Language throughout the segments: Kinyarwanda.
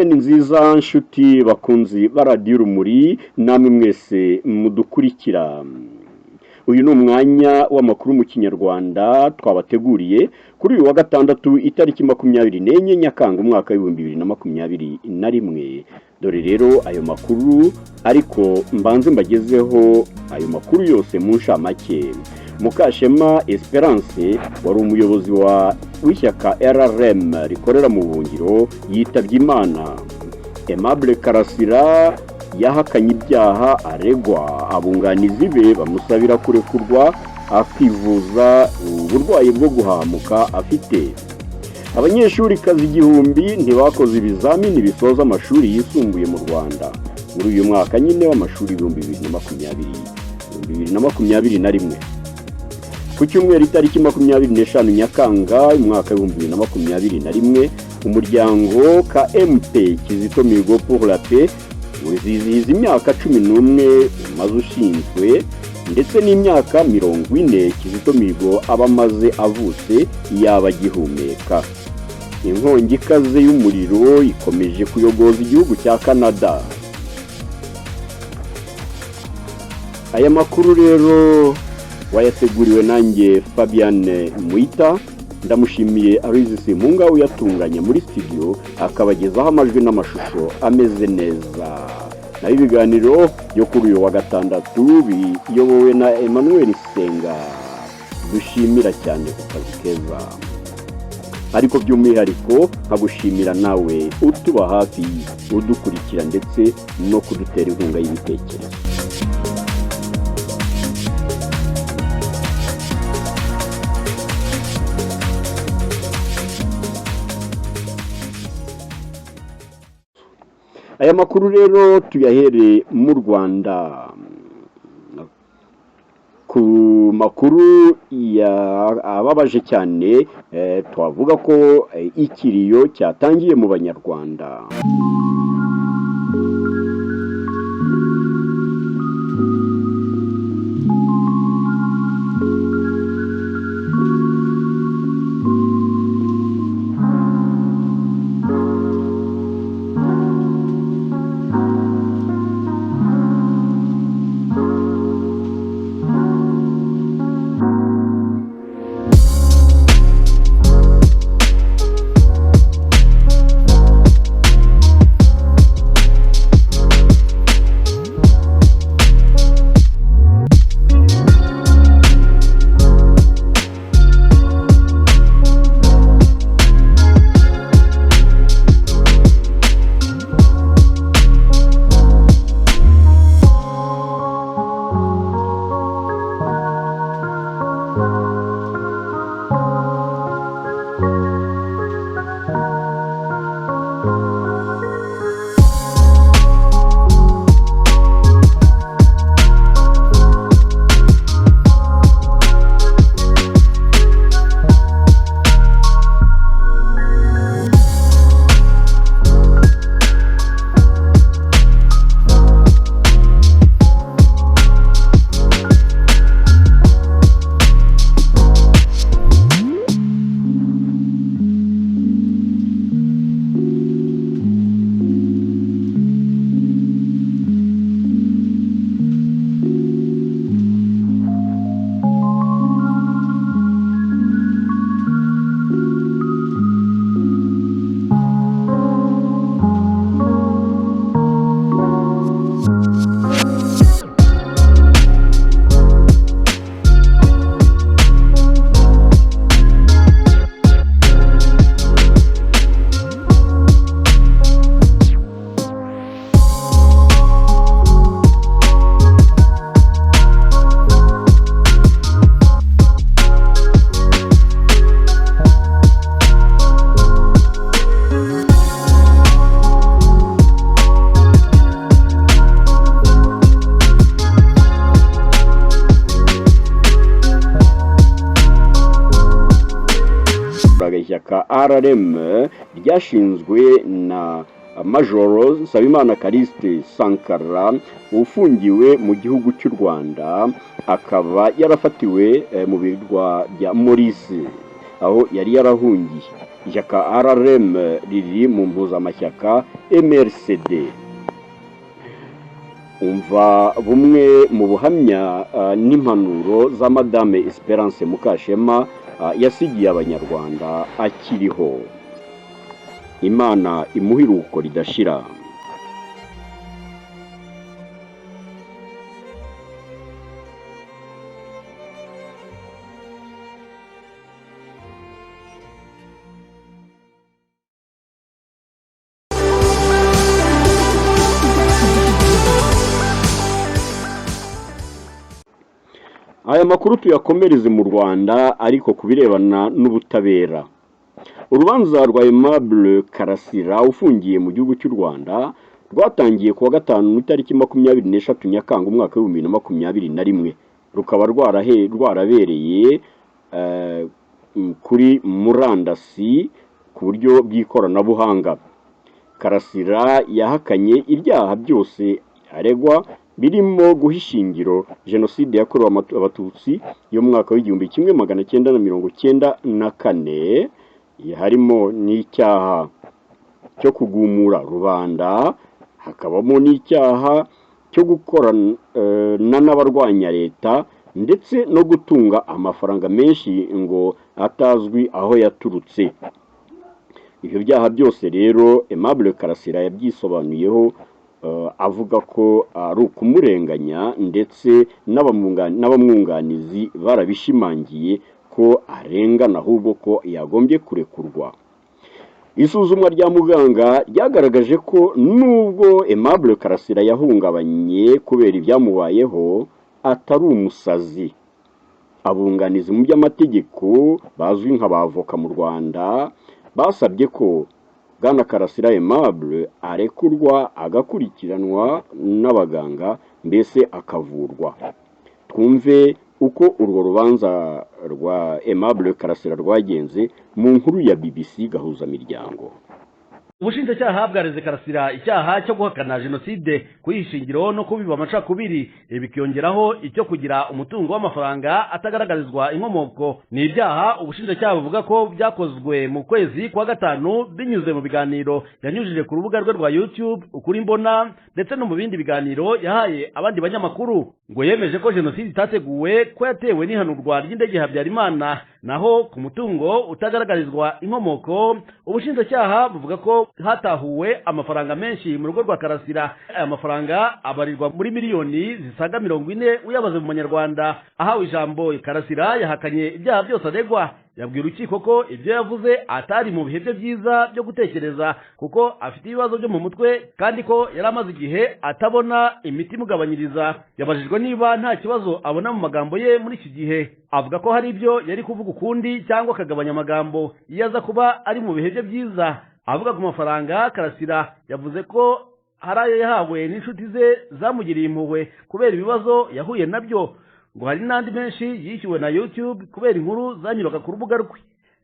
wikendi nziza nshuti bakunzi baradiyo urumuri namwe mwese mudukurikira. Uyu ni umwanya w'amakuru mu kinyarwanda twabateguriye kuri uyu wa gatandatu itariki 24 Nyakanga umwaka wa 2021. Dore rero ayo makuru, ariko mbanze mbagezeho ayo makuru yose mu nshamake. Mukashema Esperance wari umuyobozi w'ishyaka RRM rikorera mu buhungiro yitabye Imana. Aimable Karasira yahakanye ibyaha aregwa, abunganizi be bamusabira kurekurwa akivuza uburwayi bwo guhamuka afite. Abanyeshuri kazi 1000 ntibakoze ibizamini bisoza amashuri yisumbuye mu Rwanda muri uyu mwaka nyine w'amashuri 2021. Ku cyumweru itariki 25 Nyakanga umwaka wa 2021, umuryango KMP Kizito Mihigo pour la paix wizihiza imyaka 11 umaze ushinzwe, ndetse n'imyaka 40 Kizito Mihigo abamaze avutse yaba gihumeka. Inkongi ikaze y'umuriro ikomeje kuyogoza igihugu cya Canada. Aya makuru rero wayateguriwe nanjye Fabian Muita, ndamushimiye Arizisi Munga uyatunganya muri studio akabagezaho amajwi n'amashusho ameze neza. Naho ibiganiro byo kuri uyu wa gatandatu biyobowe na Emmanuel Senga, dushimira cyane ku kazi keza. Ariko by'umwihariko nkagushimira nawe utuba hafi udukurikira ndetse no kudutera inkunga y'ibitekerezo. Aya makuru rero tuyahere mu Rwanda. Ku makuru ababaje cyane, twavuga ko ikiriyo cyatangiye mu Banyarwanda. Ishyaka RRM ryashinzwe na Major Nsabimana Callixte Sankara ufungiwe mu gihugu cy'u Rwanda, akaba yarafatiwe mu birwa bya Maurice. aho yari yarahungiye. Ishyaka RRM riri mu mpuzamashyaka MRCD. Umva bumwe mu buhamya n'impanuro za Madame Esperance Mukashema yasigiye abanyarwanda akiriho. Imana imuhe iruhuko ridashira. Aya makuru tuyakomereze mu Rwanda ariko kubirebana n'ubutabera. Urubanza rwa Aimable Karasira ufungiye mu gihugu cy'u Rwanda rwatangiye kuwa gatanu itariki 23 Nyakanga umwaka wa 2021, rukaba rwarabereye kuri murandasi ku buryo bw'ikoranabuhanga. Karasira yahakanye ibyaha byose aregwa birimo guhishingiro jenoside yakorewe abatutsi yo mu mwaka w'1994, harimo n'icyaha cyo kugumura rubanda, hakabamo n'icyaha cyo gukorana n'abarwanya leta ndetse no gutunga amafaranga menshi ngo atazwi aho yaturutse. Ibyo byaha byose rero Aimable Karasira yabyisobanuyeho avuga ko ari ukumurenganya ndetse n'abamwunganizi barabishimangiye ko arengana ahubwo ko yagombye kurekurwa. Isuzumwa rya muganga ryagaragaje ko nubwo Aimable Karasira yahungabanye kubera ibyamubayeho atari umusazi. Abunganizi mu by'amategeko bazwi nk'abavoka mu Rwanda basabye ko Bwana Karasira Aimable arekurwa agakurikiranwa n'abaganga mbese akavurwa. Twumve uko urwo rubanza rwa Aimable Karasira rwagenze mu nkuru ya BBC Gahuzamiryango. Ubushinjacyaha bwareze Karasira icyaha cyo guhakana jenoside kuyishingiro no kubiba amacakubiri, bikiyongeraho icyo kugira umutungo w'amafaranga atagaragarizwa inkomoko. Ni ibyaha ubushinjacyaha buvuga ko byakozwe mu kwezi kwa gatanu binyuze mu biganiro yanyujije ku rubuga rwe rwa YouTube Ukuri Mbona ndetse no mu bindi biganiro yahaye abandi banyamakuru. Ngo yemeje ko jenoside itateguwe, ko yatewe n'ihanurwa ry'indege Habyarimana, naho ku mutungo utagaragarizwa inkomoko ubushinjacyaha buvuga ko hatahuwe amafaranga menshi mu rugo rwa Karasira. Aya mafaranga abarirwa muri miliyoni zisaga 40 uyabaze mu Manyarwanda. Ahawe ijambo Karasira yahakanye ibyaha byose aregwa. Yabwira urukiko ko ibyo yavuze atari mu bihe bye byiza byo gutekereza kuko afite ibibazo byo mu mutwe kandi ko yari amaze igihe atabona imiti imugabanyiriza. Yabajijwe niba nta kibazo abona mu magambo ye muri iki gihe, avuga ko hari ibyo yari kuvuga ukundi cyangwa akagabanya amagambo iyo aza kuba ari mu bihe bye byiza. Avuga ku mafaranga, Karasira yavuze ko hari ayo yahawe n'inshuti ze zamugiriye impuhwe kubera ibibazo yahuye nabyo, ngo hari n'andi menshi yishyuwe na YouTube kubera inkuru zanyuraga ku rubuga rwe.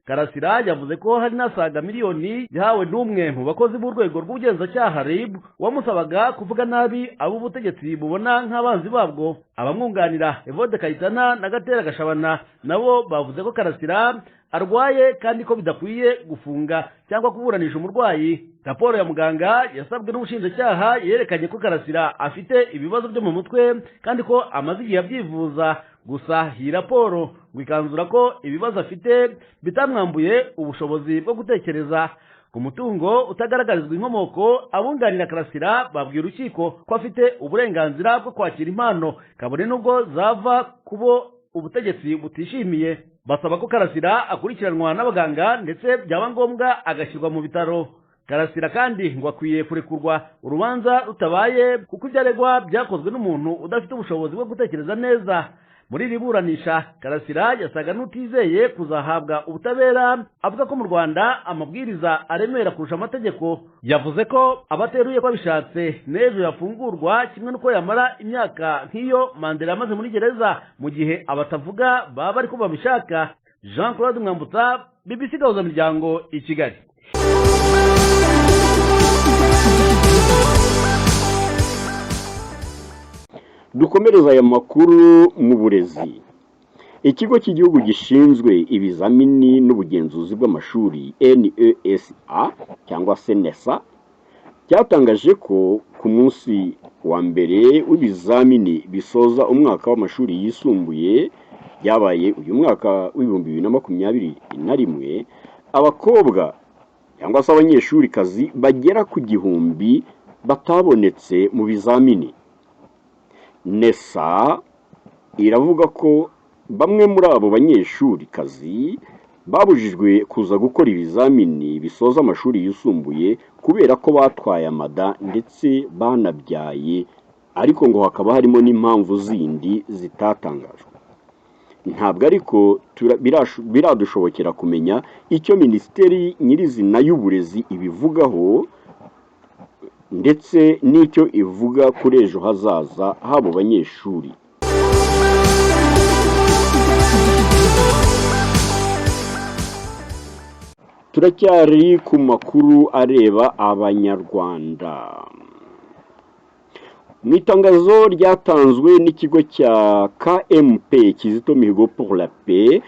Karasira yavuze ko hari n'asaga miliyoni yahawe n'umwe mu bakozi b'urwego rw'ubugenzacyaha RIB wamusabaga kuvuga nabi abo ubutegetsi bubona nk'abanzi babwo. Abamwunganira Evode Kayitana na Gatera Gashabana nabo bavuze ko Karasira arwaye kandi ko bidakwiye gufunga cyangwa kuburanisha umurwayi. Raporo ya muganga yasabwe n'ubushinjacyaha yerekanye ko Karasira afite ibibazo byo mu mutwe kandi ko amaze igihe abyivuza. Gusa iyi raporo ngo ikanzura ko ibibazo afite bitamwambuye ubushobozi bwo gutekereza. Ku mutungo utagaragarizwa inkomoko, abunganira Karasira babwira urukiko ko afite uburenganzira bwo kwakira impano kabone nubwo zava kubo ubutegetsi butishimiye. Basaba ko Karasira akurikiranwa n'abaganga ndetse byaba ngombwa agashyirwa mu bitaro. Karasira kandi ngo akwiye kurekurwa urubanza rutabaye kuko ibyaregwa byakozwe n'umuntu udafite ubushobozi bwo gutekereza neza. Muri iri buranisha Karasira yasaga n'utizeye kuzahabwa ubutabera, avuga ko mu Rwanda amabwiriza aremera kurusha amategeko. Yavuze ko abateruye ko bishatse n'ejo yafungurwa kimwe nuko yamara imyaka nk'iyo Mandela yamaze muri gereza, mu gihe abatavuga baba ariko babishaka. Jean Claude Mwambutsa, BBC Gahuzamiryango, i Kigali. Dukomereza aya makuru mu burezi. ikigo cy'igihugu gishinzwe ibizamini n'ubugenzuzi bw'amashuri NESA cyangwa se NESA cyatangaje ko ku munsi wa mbere w'ibizamini bisoza umwaka w'amashuri yisumbuye byabaye uyu mwaka w'ibihumbi 2021 abakobwa cyangwa se abanyeshuri kazi bagera ku gihumbi batabonetse mu bizamini. NESA iravuga ko bamwe muri abo banyeshuri kazi babujijwe kuza gukora ibizamini bisoza amashuri yisumbuye kubera ko batwaye amada ndetse banabyaye, ariko ngo hakaba harimo n'impamvu zindi zitatangajwe. Ntabwo ariko biradushobokera kumenya icyo Minisiteri nyirizina y'uburezi ibivugaho ndetse n'icyo ivuga kuri ejo hazaza h'abo banyeshuri. Turacyari ku makuru areba Abanyarwanda. Mu itangazo ryatanzwe n'ikigo cya KMP Kizito Mihigo pour la paix,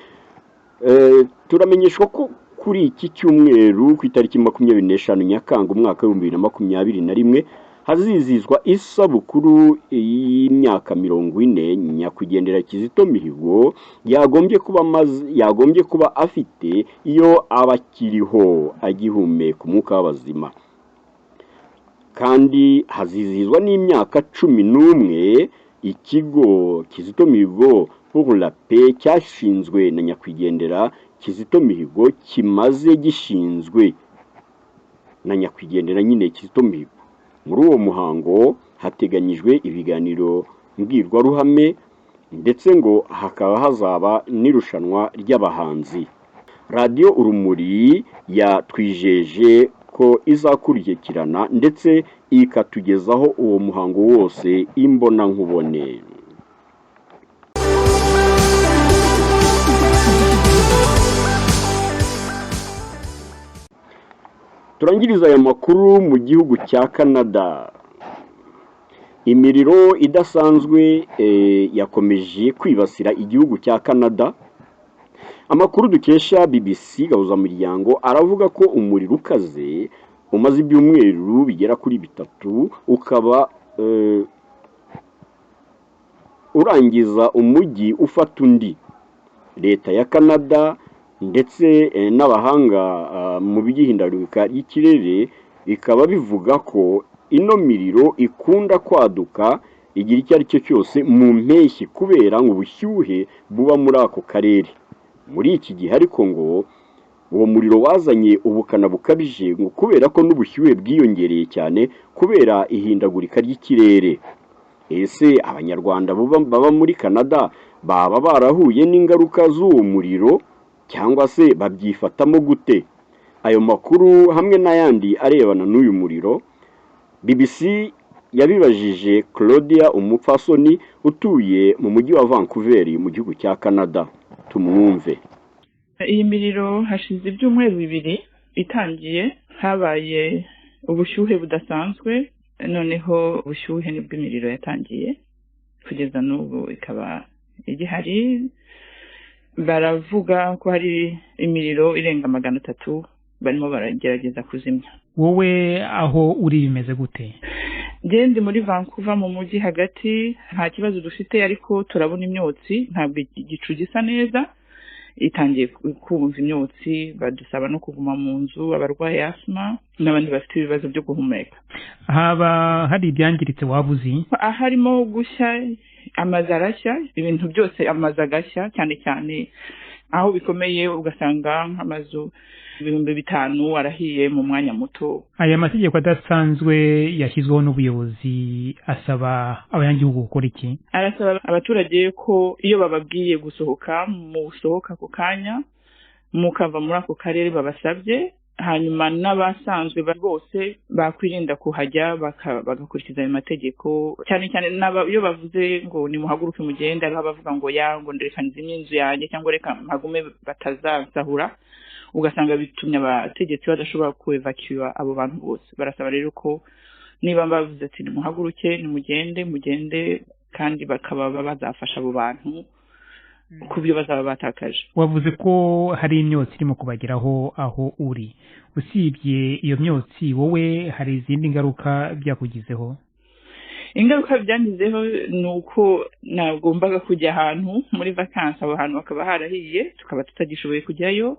turamenyeshwa ko kuri iki cyumweru ku itariki 25 Nyakanga umwaka wa 2021 hazizizwa isabukuru y'imyaka 40 nyakwigendera Kizito Mihigo yagombye kuba afite iyo abakiriho agihumeka umwuka w'abazima, kandi hazizizwa n'imyaka 11 ikigo Kizito Mihigo pour la paix cyashinzwe na nyakwigendera Kizito Mihigo kimaze gishinzwe na nyakwigendera nyine Kizito Mihigo. Muri uwo muhango hateganyijwe ibiganiro mbwirwaruhame ndetse ngo hakaba hazaba n'irushanwa ry'abahanzi. Radio Urumuri yatwijeje ko izakurikirana ndetse ikatugezaho uwo muhango wose imbona nkubone. Turangiriza aya makuru mu gihugu cya Canada. Imiriro idasanzwe yakomeje kwibasira igihugu cya Canada. Amakuru dukesha BBC Gahuzamuryango aravuga ko umuriro ukaze umaze ibyumweru bigera kuri 3 ukaba urangiza umujyi ufata undi. Leta ya Canada ndetse n'abahanga mu by'ihindagurika ry'ikirere bikaba bivuga ko ino miriro ikunda kwaduka igira icyo ari cyo cyose mu mpeshyi kubera ngo ubushyuhe buba muri ako karere. Muri iki gihe ariko ngo uwo muriro wazanye ubukana bukabije ngo kubera ko n'ubushyuhe bwiyongereye cyane kubera ihindagurika ry'ikirere. Ese Abanyarwanda baba muri Canada baba barahuye n'ingaruka z'uwo muriro cyangwa se babyifatamo gute? Ayo makuru hamwe n'ayandi arebana n'uyu muriro BBC yabibajije Claudia Umupfasoni utuye mu mujyi wa Vancouver mu gihugu cya Canada. Tumwumve. Iyi miriro hashize ibyumweru 2 itangiye, habaye ubushyuhe budasanzwe, noneho ubushyuhe nibwo imiriro yatangiye kugeza n'ubu ikaba igihari. Baravuga ko hari imiriro irenga 300 barimo baragerageza kuzimya. Wowe aho uri bimeze gute? Ndi muri Vancouver mu mujyi hagati, nta kibazo dufite ariko turabona imyotsi, ntabwo igicu gisa neza, itangiye kumva imyotsi. Badusaba no kuguma mu nzu abarwaye asma n'abandi bafite ibibazo byo guhumeka. Haba hari ibyangiritse wabuzi? Harimo gushya, amazu arashya, ibintu byose amazu agashya, cyane cyane aho bikomeye ugasanga nk'amazu 5,000 arahiye mu mwanya muto. Aya mategeko adasanzwe yashyizweho n'ubuyobozi asaba abanyagihugu gukora iki? Arasaba abaturage ko iyo bababwiye gusohoka musohoka ku kanya mukava muri ako karere babasabye, hanyuma n'abasanzwe bose bakwirinda kuhajya bagakurikiza ayo mategeko. Cyane cyane iyo bavuze ngo nimuhaguruke mugende, ariho bavuga ngo ngo reka nzimye inzu yanjye cyangwa reka mpagume batazasahura, ugasanga bitumye abategetsi badashobora kuevacuer abo bantu bose. Barasaba rero ko niba bavuze ati nimuhaguruke nimugende kandi bakaba bazafasha abo bantu ku byo bazaba batakaje. Wavuze ko hari imyotsi irimo kubageraho aho uri, usibye iyo myotsi wowe hari izindi ngaruka byakugizeho? Ingaruka byangizeho ni uko nagombaga kujya ahantu muri vacances, aho hantu hakaba harahiye tukaba tutagishoboye kujyayo,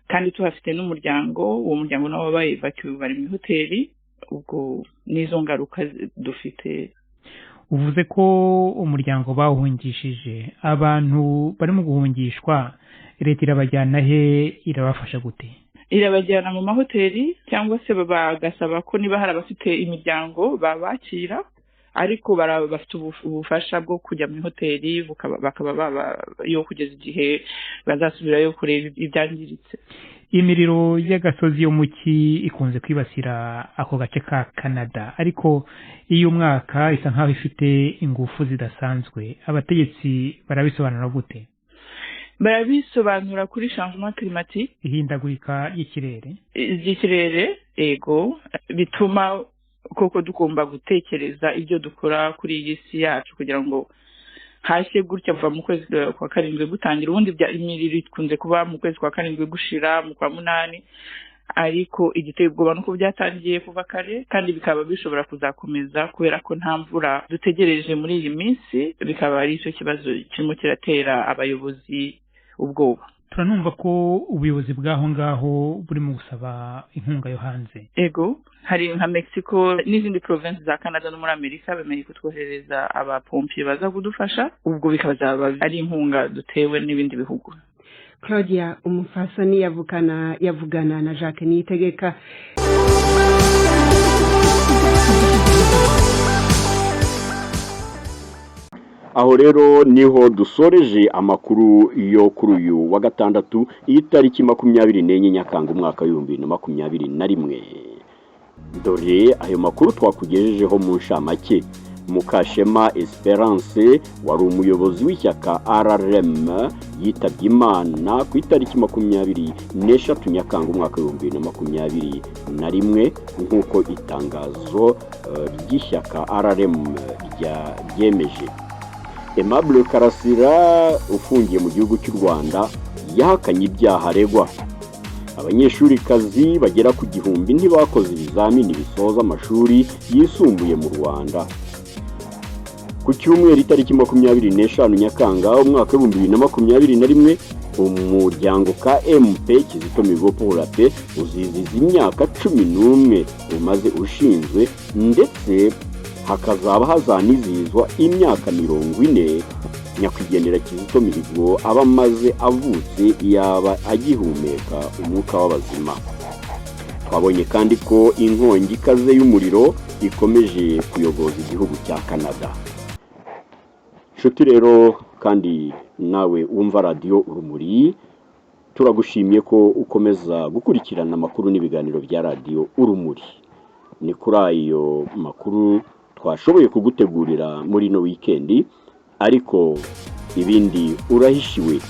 kandi tuhafite n'umuryango, uwo muryango nabo babaye evacuwe bari mu hoteli. Ubwo nizo ngaruka dufite. Uvuze ko umuryango bawuhungishije, abantu barimo guhungishwa leta irabajyana he, irabafasha gute? Irabajyana mu mahoteli cyangwa se bagasaba ko niba hari abafite imiryango babakira, ariko bafite ubufasha bwo kujya mu hoteli bakaba yo kugeza igihe bazasubirayo kureba ibyangiritse. Imiriro y'agasozi yo muki ikunze kwibasira ako gace ka Canada, ariko iyo umwaka isa nkaho ifite ingufu zidasanzwe. Abategetsi barabisobanura gute? Barabisobanura kuri changement climatique, ihindagurika y'ikirere, ego, bituma koko tugomba gutekereza ibyo dukora kuri iyi si yacu kugira ngo hashye gutya kuva mu kwezi kwa karindwi gutangira. Ubundi imiriro ikunze kuba mu kwezi kwa karindwi gushira mu kwa munani, ariko igiteye ubwoba nuko byatangiye kuva kare, kandi bikaba bishobora kuzakomeza kubera ko nta mvura dutegereje muri iyi minsi. Bikaba ari icyo kibazo kirimo kiratera abayobozi ubwoba. Turanumva ko ubuyobozi bw'aho ngaho burimo gusaba inkunga yo hanze. Ego, hari nka Mexico n'izindi province za Canada no muri Amerika bemeye kutwohereza abapompiye baza kudufasha. Ubwo bikazaba ari inkunga dutewe n'ibindi bihugu. Claudia Umufasoni yavugana na Jacques Niyitegeka. Aho rero niho dusoreje amakuru yo kuri uyu wa gatandatu itariki 24 Nyakanga umwaka w'2021. Dore ayo makuru twakugejejeho mu nshamake. Mukashema Esperance wari umuyobozi w'ishyaka RRM yitabye Imana ku itariki 24 Nyakanga umwaka w'2021 nk'uko itangazo ry'ishyaka RRM ryemeje. Aimable Karasira ufungiye mu gihugu cy'u Rwanda yahakanye ibyaha aregwa. Abanyeshuri kazi bagera ku 1000 ntibakoze ibizamini bisoza amashuri yisumbuye mu Rwanda. Ku cyumweru itariki 25 Nyakanga umwaka w'2021 umuryango KMP Kizito Mihigo pour la paix uziziza imyaka 11 umaze ushinzwe, ndetse hakazaba hazanizizwa imyaka 40 nyakwigendera Kizito Mihigo aba maze avutse yaba agihumeka umwuka w'abazima. Twabonye kandi ko inkongi ikaze y'umuriro ikomeje kuyogoza igihugu cya Canada. Nshuti rero kandi nawe wumva radio Urumuri, turagushimiye ko ukomeza gukurikirana amakuru n'ibiganiro bya radio Urumuri. Ni kuri ayo makuru twashoboye kugutegurira muri no weekend, ariko ibindi urahishiwe.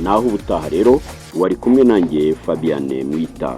Naho ubutaha rero wari kumwe nanjye Fabiane Mwita.